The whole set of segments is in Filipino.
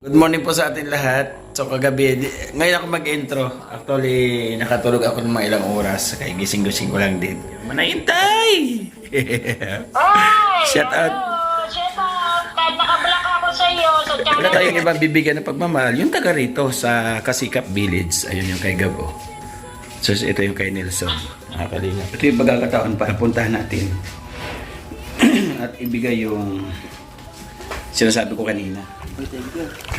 Good morning po sa atin lahat. So kagabi, ngayon ako mag-intro. Actually, nakatulog ako ng mga ilang oras. Kaya gising-gising ko lang din. Manahintay! Shout out! Shout out! Kahit nakablock ako sa iyo sa channel. Wala tayong ibang bibigyan ng pagmamahal. Yung taga rito sa Kasikap Village. Ayun yung kay Gabo. So ito yung kay Nelson. Nakakalinga. Ito yung pagkakataon para puntahan natin. At ibigay yung sinasabi ko kanina.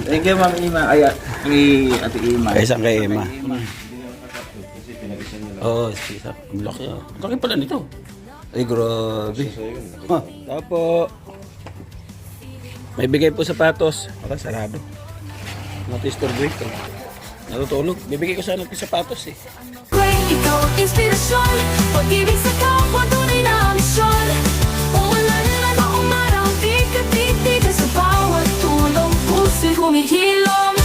Thank you, Ma'am Ima. Ay, Ate Ima. Ay, isang kay Emma. Oo, isa. Ang laki ah. Ang laki pala nito. Ay, grabe. Ah, tapo. May bigay po sapatos. Baka sarado. Natistorbo ito. Natutulog. Bibigay ko sana ng sapatos eh. Ikaw ang inspirasyon, pag-ibig sa kapwa, tunay na misyon. Umulan man o umaraw, di ka titigas sa bawat tulong, puso'y humihilom.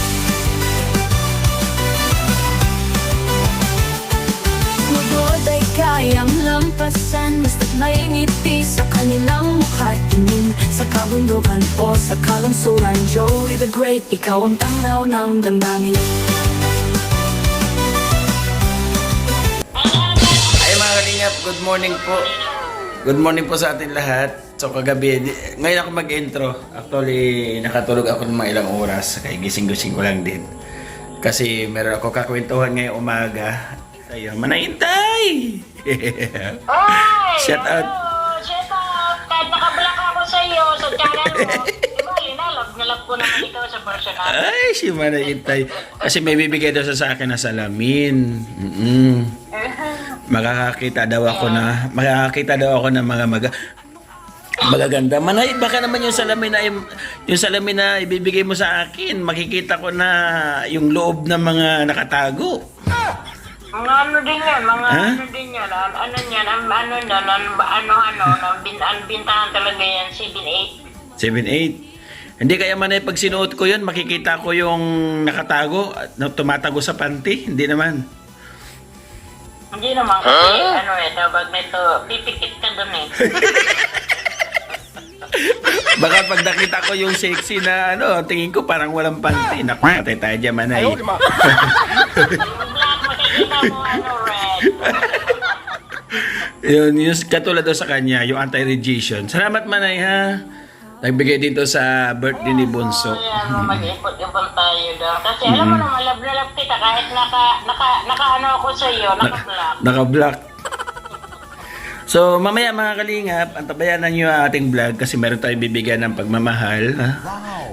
Lugod ay kayang lampasan, basta't may ngiti sa kanilang mukha. Tingin sa kabundukan o sa kalungsuran, Joey the Great, ikaw ang tanglaw ng damdamin. Kalingap, good morning po. Good morning po sa atin lahat. So kagabi, ngayon ako mag-intro. Actually, nakatulog ako ng mga ilang oras. Kaya gising-gising ko lang din. Kasi meron ako kakwentuhan ngayong umaga. Ayun, manahintay! Shout out! Shout out! Kahit nakablock ako sa iyo sa channel mo. Diba, nalab ko naman ikaw sa personal. Ay, si manahintay. Kasi may bibigay daw sa akin na salamin. Makakakita daw ako ng mga magaganda. Manay, baka naman yung salamin na ibibigay mo sa akin, makikita ko na yung loob ng mga nakatago. Mga ano din yan, ano din yan, ang bintahan talaga yan, 7-8. 7-8. Hindi kaya manay pag sinuot ko yun, makikita ko yung nakatago, tumatago sa panty. Hindi naman. Hindi naman kasi, tawag nito, pipikit ka dun eh. Baka pag nakita ko yung sexy na tingin ko parang walang panty. Naku, patay tayo dyan, manay. Yung black, makikita mo, red. Yung katulad daw sa kanya, yung anti-radiation. Salamat, manay, ha? Nagbigay dito sa birthday ni Bunso. Mag-ipot-ipon tayo daw. Kasi alam mo naman, love na love kita kahit naka ako sa iyo, naka-block. Naka-block. So, mamaya mga kalingap, antabayanan nyo ang ating vlog kasi meron tayong bibigyan ng pagmamahal. Ha?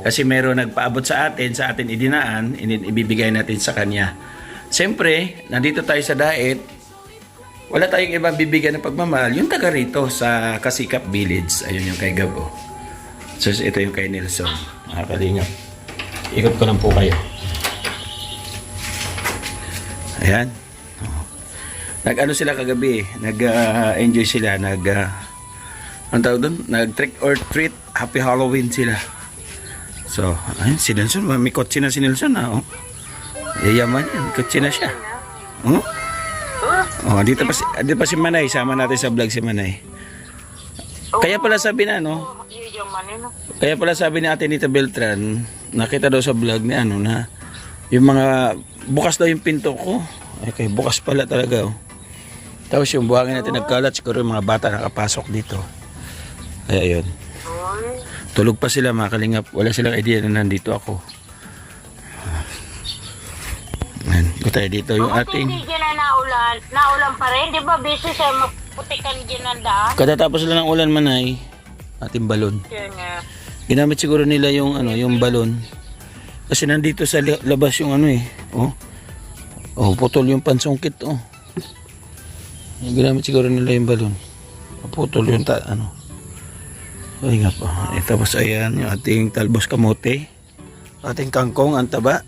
Kasi meron nagpaabot sa atin idinaan, ibibigay natin sa kanya. Siyempre, nandito tayo sa Daet, wala tayong ibang bibigyan ng pagmamahal. Yung taga rito sa Kasikap Village, ayun yung kay Gabo. So, ito yung kay Nelson. Mga kalingap. Ikot ko lang po kayo. Ayan. Nag-ano sila kagabi. Nag-enjoy sila. Ang tawag doon? Nag-trick or treat. Happy Halloween sila. So, ayun, si Nelson. May kotse na si Nelson. Yayaman yan. Kotse na siya. Dito pa si Manay. Sama natin sa vlog si Manay. Kaya pala sabi na, kaya pala sabi ni Ate Nita Beltran, nakita daw sa vlog ni na yung mga bukas daw yung pinto ko. Okay, bukas pala talaga. Tapos yung buhangin natin nagkalat, siguro yung mga bata nakapasok dito. Kaya yun. Tulog pa sila mga kalingap. Wala silang idea na nandito ako. Ayan, tayo dito yung ating... Hindi dyan na naulan pa rin. Di ba busy sa maputikan dyan ang daan? Katatapos lang ng ulan, Manay. Ating balon. Yun nga. Ginamit siguro nila yung yung balon. Kasi nandito sa labas yung putol yung pansungkit Ginamit siguro nila yung balon. Putol yung Ay nga po. Tapos ayan yung ating talbos kamote. Ating kangkong ang taba.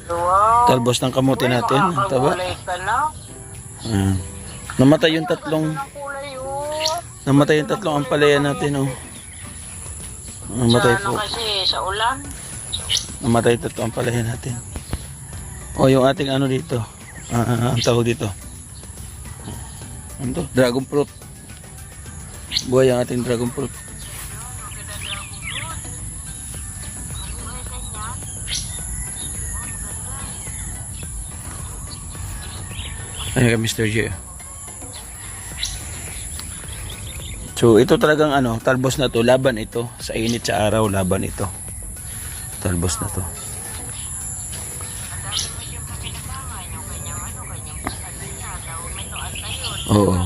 Wow. Talbos ng kamote natin, ang taba. Namatay yung tatlong ampalaya natin Namatay po. Kasi sa ulan. Namatay yung tatlong ampalaya natin. Yung ating dito. Ang tawag dito. Ano to? Dragon fruit. Buhay ang ating dragon fruit. Ayan ka, Mr. J. So, ito talagang ano, talbos na to, laban ito. Sa init sa araw, laban ito. Talbos na to. Oo.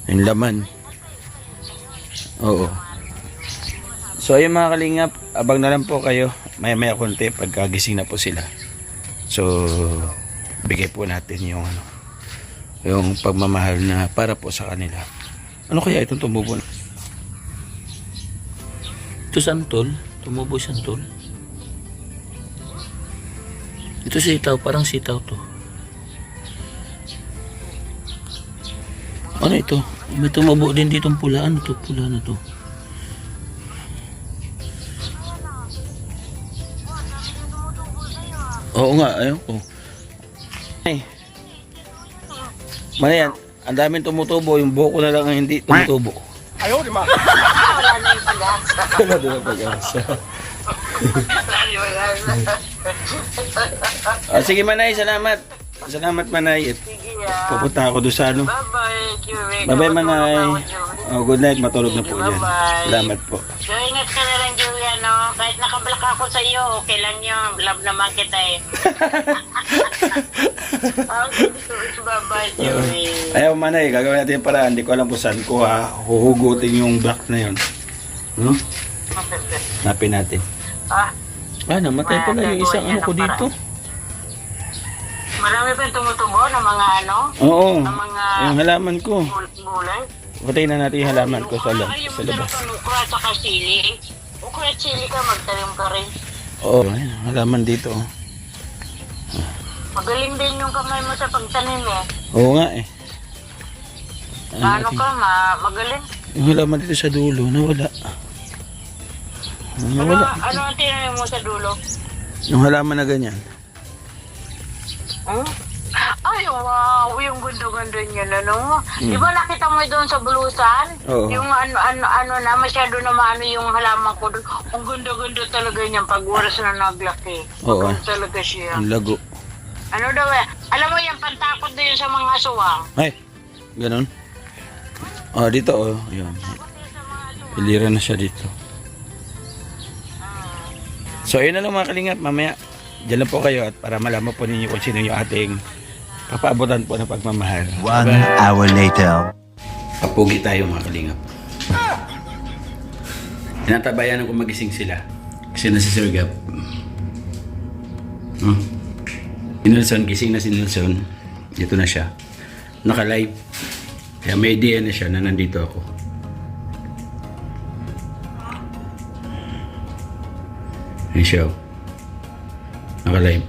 Yung laman. Oo. So, ayun mga kalingap, abang na lang po kayo. Maya-maya konti, pagkagising na po sila. So, bigay po natin yung ano, yung pagmamahal na para po sa kanila. Ano kaya itong tumubo? Ito santol? Tumubo santol? Ito sitaw, parang sitaw to. Ano ito? May tumubo din ditong pula. Ano to? Pula na to. Oo nga, ayun ko. Ay. Manayan, ang daming tumutubo, yung buhok ko na lang ang hindi tumutubo. Ayaw, di ba? Wala na yung pag-asa. Wala din ang pag-asa. Sige Manay, salamat. Salamat Manay. Sige ah. Pupunta ako doon sa ano. Bye-bye, Julie. Bye-bye Manay. Matulog ako, Julie. Oh, good night, matulog na po dyan. Bye-bye. Salamat po. So, ingat ka na lang, Julia, no? Kahit nakablock ako sa iyo, okay lang yun. Love naman kita eh. Bye-bye, Julie. Ayaw Manay, gagawin natin yung paraan. Hindi ko alam kung saan ko huhugutin yung black na yun. No? Napin natin. Ah, Namatay pala yung isang ano ko dito. marami pa yung tumutubo ng mga ano? Oo, Ng mga yung halaman ko. gulay. Patayin na natin yung halaman ko sa labas. Ay, ukra at saka sili. Ukra at sili ka, magtalim ka rin. Oo, ayun, halaman dito. Magaling din yung kamay mo sa pagtanim eh. Oo nga eh. Ano ka, magaling. Yung halaman dito sa dulo, nawala. Nawala. Ano ang tinanim mo sa dulo? Yung halaman na ganyan. Huh? Ay, wow, yung ganda-ganda niya na, no? Di ba nakita mo doon sa bulusan? Oo. Yung ano na, masyado na maano yung halaman ko doon. Ang ganda-ganda talaga niyan pag oras na naglaki. Oo. Maganda talaga siya. Ang lago. Ano daw eh, alam mo yan, pantakot din sa mga aswang. Ay, ganun. Dito yun. Pilira na siya dito. So, ayun na lang mga kalingap. Mamaya, dyan lang po kayo at para malaman po ninyo kung sino yung ating papaabutan po ng pagmamahal. 1 hour later. Papugi tayo mga kalingap. Tinatabayan ko magising sila. Kasi na si Sir Gab. Si Nelson, gising na si Nelson. Dito na siya. Naka-live. Kaya may idea na siya na nandito ako. Ayan siya. Naka-live.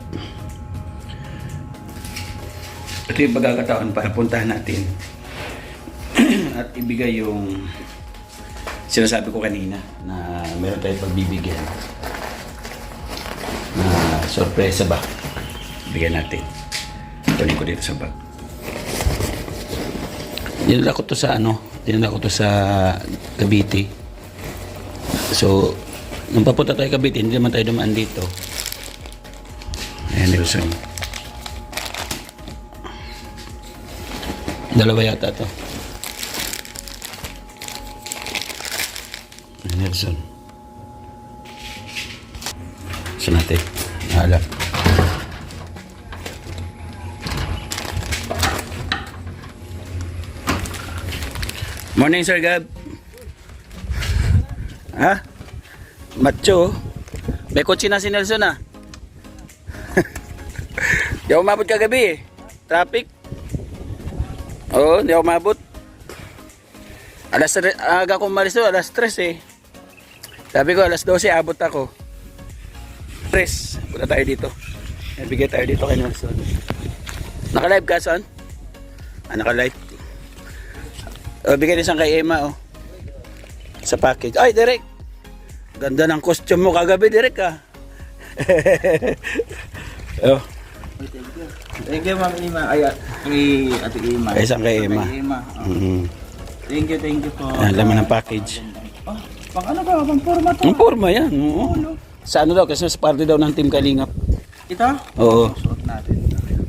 Ito yung pagkakataon para puntahan natin at ibigay yung sinasabi ko kanina na meron tayong pagbibigyan na sorpresa ba bigyan natin. Tuloy ko dito sa bag. Dinala ko to sa sa Cavite. So nung papunta tayo Cavite, hindi naman tayo dumaan dito. Ayan, Nelson. Dalawa yata to. Nelson. Saan natin? Hala. Morning, Sir Gab. Ha? Macho. May kotse na si Nelson ah. Di ako mabot kagabi eh. Traffic. Oo, hindi ako mabot. Aga ko umalis doon, alas 3 eh. Sabi ko, alas 12 abot ako. 3, punta tayo dito. Bigay tayo dito kay Nelson. Naka-live ka, son? Naka-live. Bigay din siyang kay Emma, oh. Sa package. Ay, Derek! Ganda ng costume mo kagabi, Derek, ah. Oh. Thank you, Ma'am Ima. Ay, kay Ate Ima. Ay, isang kay Emma. Kay Ima. Thank you po. Laman ng package. Pang ano ba? Pang forma to? Ang forma yan, oo. Sa ano daw, kasi sa party daw ng Team Kalingap. Ito? Oo. Suot natin.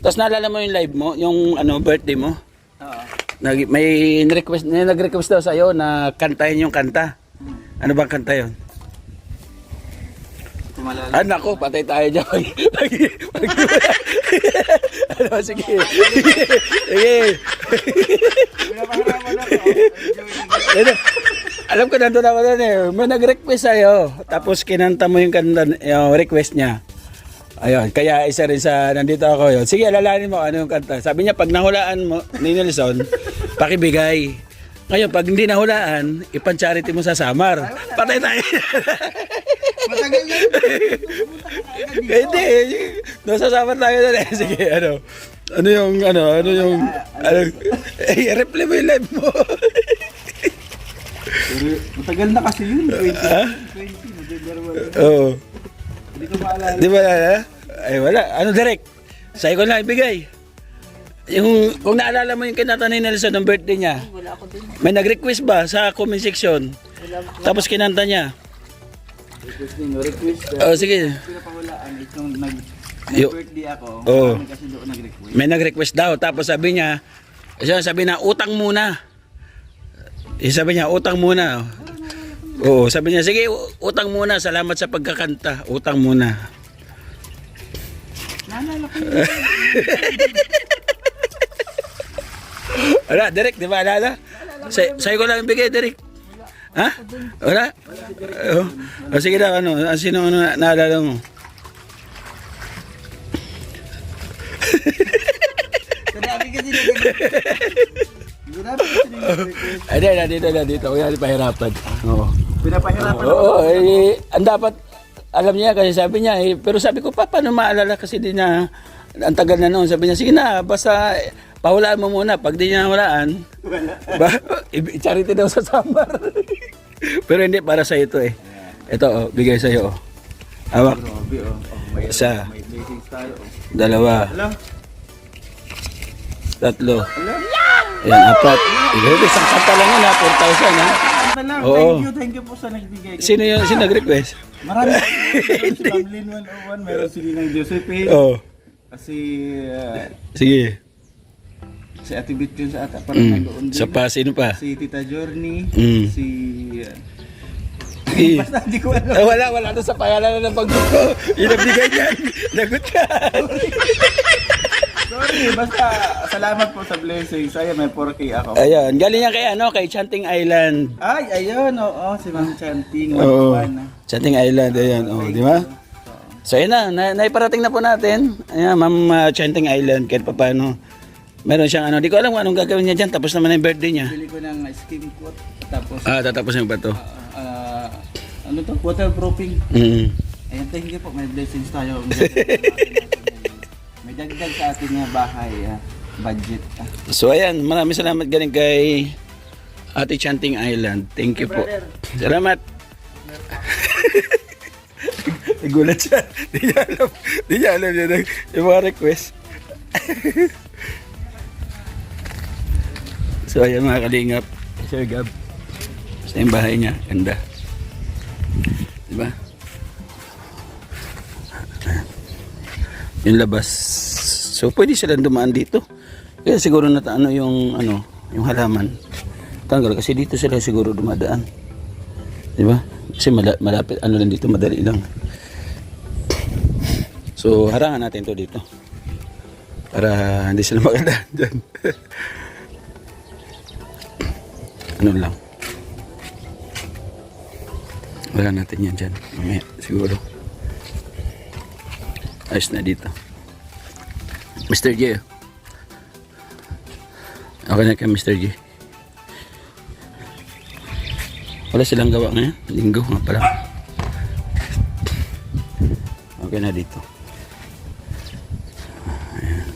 Tapos naalala mo yung live mo, yung ano, birthday mo? Oo. May nag-request daw sa'yo na kantahin yung kanta. Ano bang kanta yun? Tumalala. Ah, nako, patay tayo dyan. Ano, sige. Sige. Pinapahirapan ako. Ano, alam ko nandun ako doon eh. May nag-request sa'yo. Tapos kinanta mo yung, kanta, yung request niya. Ayun, kaya isa rin sa nandito ako yun. Sige, alalahanin mo ano yung kanta. Sabi niya, pag nahulaan mo ni Nelson, pakibigay. Ngayon, pag hindi nahulaan, ipan-charity mo sa Samar. Patay tayo. Matagal na. Hindi. Doon sa Samar tayo doon eh. Sige, ano. Ano yung, reply mo yung live mo. Pero matagal na kasi yun. 2020, November 1. Oo. Hindi ko maalala. Di ba na? Ay, wala. Ano, direct? Sa'yo ko lang ibigay. Yung, kung naalala mo yung kinata ni Nelson ng birthday niya, may nag-request ba sa comment section? Tapos kinanta niya. Request din, request. Oh, sige. Pinapahulaan, itong Yo. nag-birthday ako. Oo. Kami kasi doon nag-request. May nag-request daw. Tapos sabi niya, sabi na, utang muna. Sabi niya, utang muna. Oo, sabi niya, sige, utang muna. Salamat sa pagkakanta. Utang muna. Naalala ko Wala, direct, di ba? Alala? Sa'yo ko lang ibigay, direct. Ha? Wala? Oh, sige daw, ano? Sino naalala mo? Grabe kasi Grabe kasi nag-request. Ay, dito. Kaya pahirapan. Oo. Pinapahirapan ako. Oo, ang dapat, alam niya kasi sabi niya, pero sabi ko, paano maalala kasi di na, ang tagal na noon. Sabi niya, sige na, basta pahulaan mo muna. Pag di niya nahulaan, charity daw sa Samar. Pero hindi, para sa ito eh. Ito, oh, bigay sa'yo. Oh. Hawak. Grabe, oh. May, Isa. may blessings tayo, oh. Dalawa. Alam? Tatlo. Ayan, apat. Grabe, isang kanta lang yun ha, 4,000 ha. Kanta lang. Oo. Thank you po sa nagbigay. Sino nag-request? Marami. Meron si Bamlin 101, meron si Linang Josephine. Oo. Kasi Sige. si Ate Bit yun sa ata. Parang nandoon din. Sa pa, sino pa? Si Tita Journey. Mm. Si... Eh, Basta hindi ko alam. wala doon sa pangalan ng pag-book ko. Inabigay niyan. Lagot ka. Sorry, basta salamat po sa blessings. Ayan, may 4K ako. Ayan, galing yan kay Chanting Island. Ay, ayun, oo, si Ma'am Chanting. Oo. 101. Chanting Island, ayan, oh, di ba? So ayan naiparating na po natin. Ayan, Ma'am Chanting Island, kahit pa paano. Meron siyang ano, di ko alam kung anong gagawin niya dyan, tapos naman na yung birthday niya. Bili ko ng skin coat. Tapos, Tatapos yung ba to? ano to? Waterproofing. Mm. Ayan, thank you po. May blessings tayo. May dagdag sa ating bahay. Budget. So ayan, maraming salamat galing kay Ate Chanting Island. Thank you po. Salamat. Nagulat siya. Di niya alam yung mga request. So ayan mga kalingap. Sir Gab. Basta yung bahay niya. Ganda. Diba? Yung labas. So pwede silang dumaan dito. Kaya siguro na yung halaman. Tanggal kasi dito sila siguro dumadaan. 'Di ba? Kasi malapit lang dito, madali lang. So harangan natin 'to dito. Para hindi sila makadaan diyan. Ano lang. Wala natin yan dyan. Mamaya, siguro. Ayos na dito. Mr. J. Okay na kay Mr. J. Wala silang gawa ngayon. Linggo nga pala. Okay na dito. Ayan.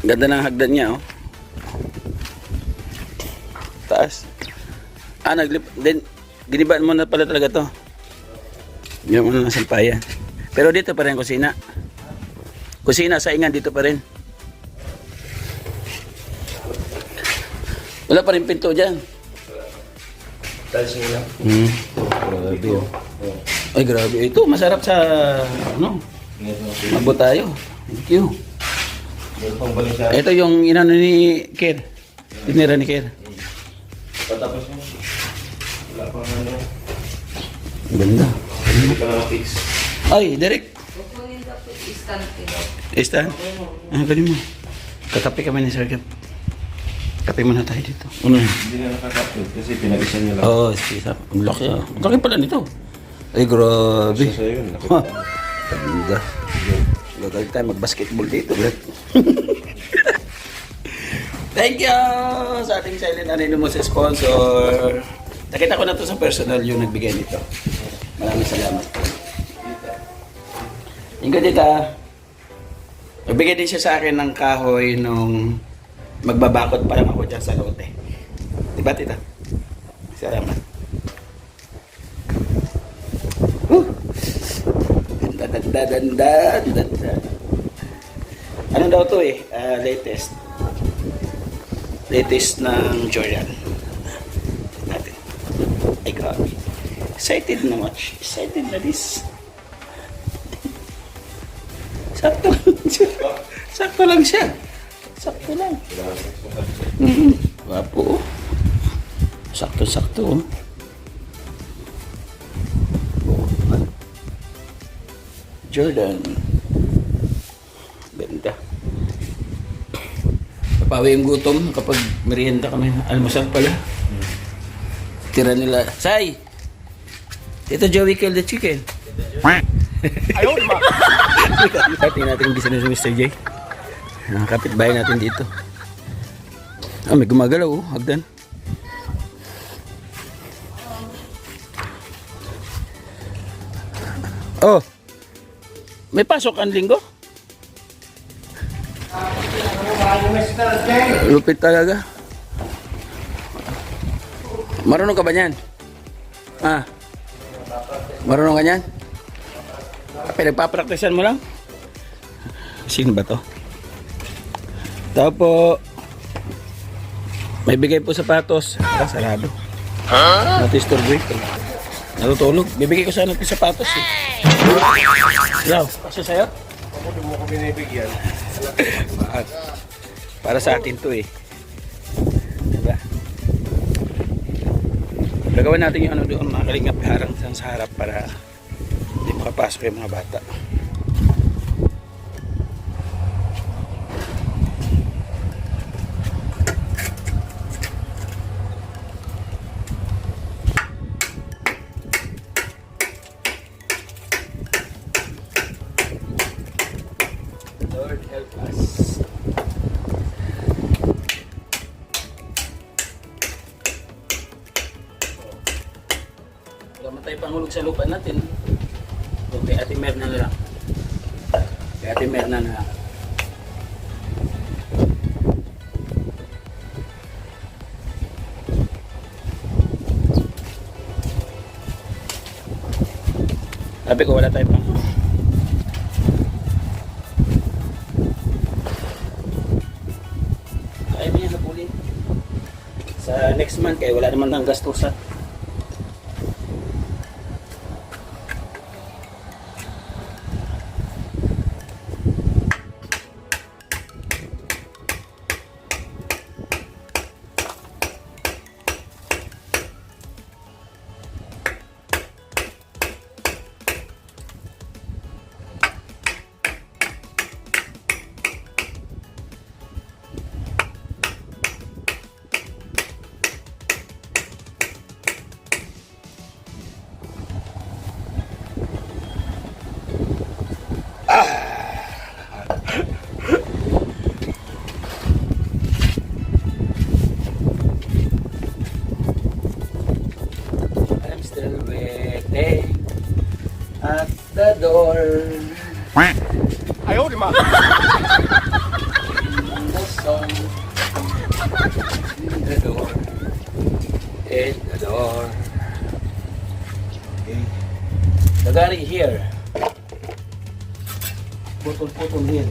Ganda ng hagdan niya, oh. Taas. Ginibaan mo na pala talaga to. Yung ano ng sampayan. Pero dito pa rin kusina. Kusina, saingan dito pa rin. Wala pa rin pinto dyan. Tiles mo lang. Grabe oh. Ay grabe. Ito masarap sa ano. Mabot tayo. Thank you. Meron pang balisya. Ito yung inano ni Ker. Tinira ni Ker. Patapos mo. Wala pang ano. Ganda. Hindi ka na fix. Ay, Derek. Istan? Ah, galing mo. Katapi kami ni Sir Gap. Kape muna tayo dito. Ano yun? Hindi na nakakapit kasi pinag-isa niya lang. Oo, isa. Ang laki ah. Ang laki pala nito. Ay, grabe. Isa sa'yo yun. Ha. Ganda. Gagaling tayo mag-basketball dito, Brett. Thank you sa ating silent anonymous sponsor. Nakita ko na to sa personal yung nagbigay nito. Maraming salamat. Yung tita, nagbigay din siya sa akin ng kahoy nung magbabakot pa lang ako dyan sa lote. Diba, tita? Salamat. Danda. Ano daw to eh? Latest. Latest ng Jordan. Natin. Ay, grabe. Excited na much. Excited na this. Sakto lang siya. Sakto lang siya. Sakto lang. Wapo. Sakto. Jordan. Ganda. Papawi yung gutom kapag merienda kami. Almusal pala. Tira nila. Say! Tito Joey killed the chicken. Ayaw ba? Tingnan natin gisa na si Mr. J. Kapitbahay natin dito. Ah, may gumagalaw oh. Hagdan. Oh! May pasok ang linggo? Lupit talaga. Marunong ka ba niyan? Ah. Marunong ka niyan? Pinagpapraktisan mo lang? Sino ba to? Tapo. May bigay po sapatos. Ah, sarado. Natisturbo ito. Natutulog. Bibigay ko sana ng sapatos eh. Yaw, kasi sa'yo? Ako di mo ko binibigyan. Para sa atin to eh. Diba? Gagawin natin yung ano doon, mga kalingap harang sa harap para hindi makapasok yung mga bata. Lord help us. Wala man tayo pangulog sa lupa natin. O kay Ate Merna na lang. Kay Ate Merna na lang. Sabi ko wala tayo pang kaya mo yan habulin sa next month kaya wala naman ng gastusan. I'm still waiting at the door. Ayaw di ma. The song in the door. In the door. Okay. Nagari here. Putol here.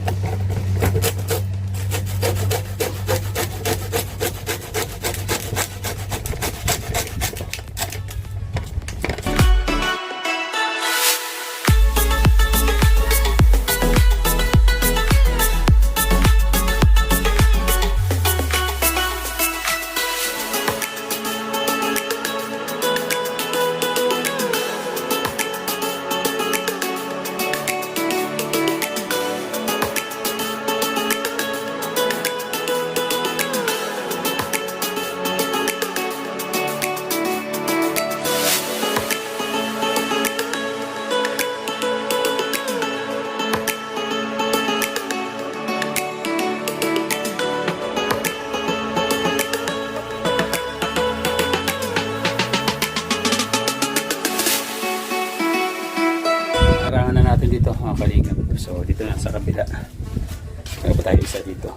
Naharangan na natin dito mga kalingap. So dito na sa kabila. Kaya pa tayo isa dito.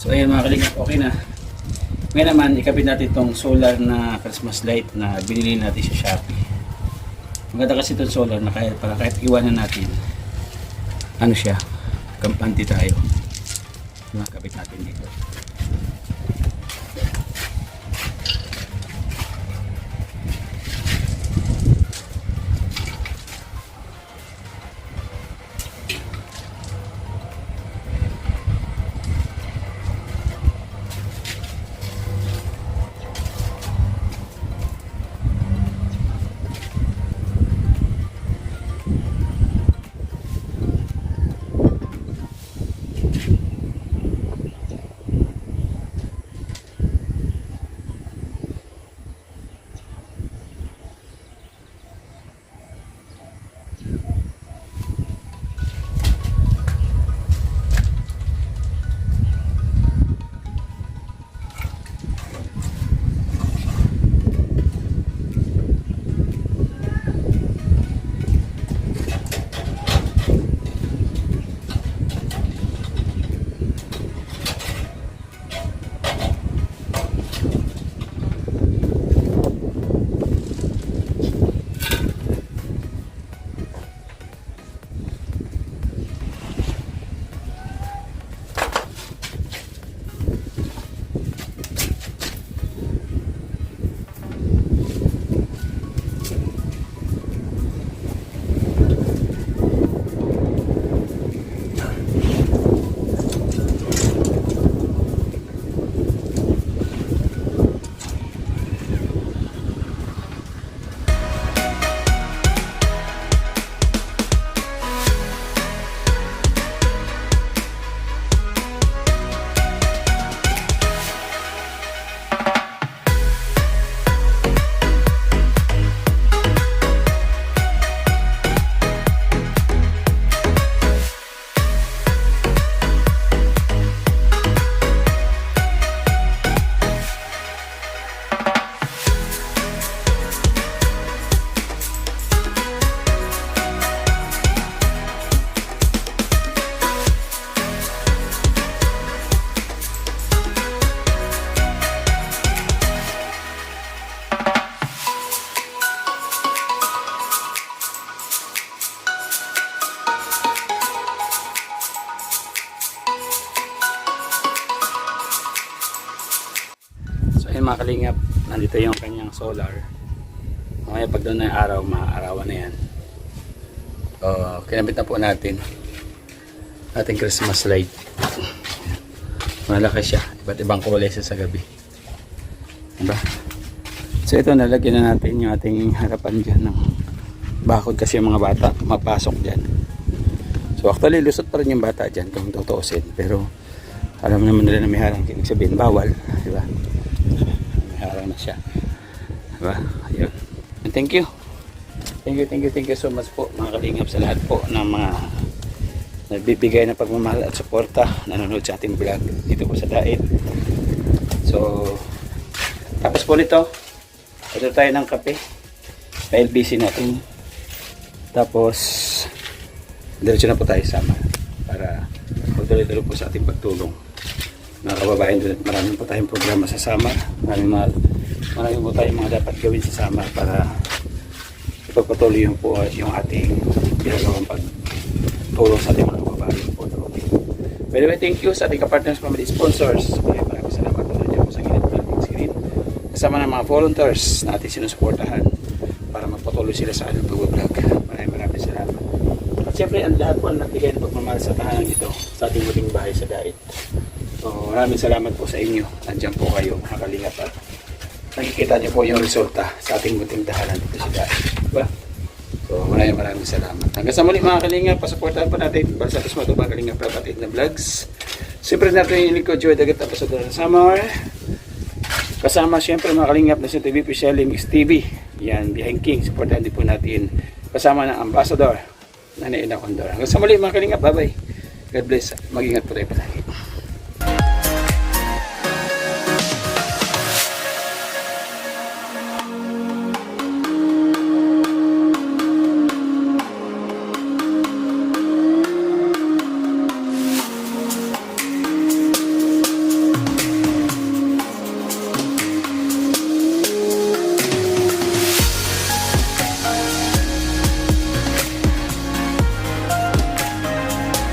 So ayan mga kalingap, okay na. Ngayon naman, ikabit natin itong solar na Christmas light na binili natin sa Shopee. Maganda kasi itong solar na kahit iwanan natin, ano siya, kampante tayo. Nakabit natin dito. mga kalingap, nandito yung kanyang solar. Mamaya pag doon na yung araw, maaarawan na yan. Kinabit na po natin ating Christmas light. Malaki siya, iba't ibang kulay siya sa gabi, diba? So ito, nalagyan na natin yung ating harapan dyan ng bakod kasi yung mga bata mapasok dyan. So actually lusot pa rin yung bata dyan kung tutuusin, pero alam naman nila na may harang, ibig sabihin bawal, diba? May harang na siya, diba? Ayun. And thank you so much po mga kalingap sa lahat po ng mga nagbibigay ng pagmamahal at suporta, nanonood sa ating vlog dito po sa Daet. So tapos po nito, ito tayo ng kape pa LBC natin, tapos diretso na po tayo sama para magtuloy-tuloy po sa ating pagtulong mga kababayan. Maraming po tayong programa sa Samar, maraming po tayong mga dapat gawin sa Samar para ipagpatuloy po yung ating ginagawang pagtulong sa ating mga kababayan po. By the way, thank you sa ating kapartners, family sponsors. Maraming salamat po nandiyan po sa gilid ng ating screen, kasama ng mga volunteers na ating sinusuportahan para magpatuloy sila sa ating pag-vlog. Maraming salamat. At syempre, ang lahat po ang nagbigay ng pagmamahal sa tahanan dito sa ating muling bahay sa Daet. So maraming salamat po sa inyo. Nandiyan po kayo mga kalingap at nakikita niyo po yung resulta sa ating muling tahanan dito sa Daet, diba? So maraming salamat. Hanggang sa muli mga kalingap, pasuportahan pa natin para sa ating mga kalingap dapat na vlogs. Siyempre natin yung lingkod, Joy Dagat, Ambassador ng Samar. Kasama siyempre mga kalingap na si TV Official Mix TV. Yan, Behind King. Supportahan din po natin kasama ng Ambassador na Ina Condor. Hanggang sa muli mga kalingap, bye bye. God bless. Mag-ingat po tayo palagi.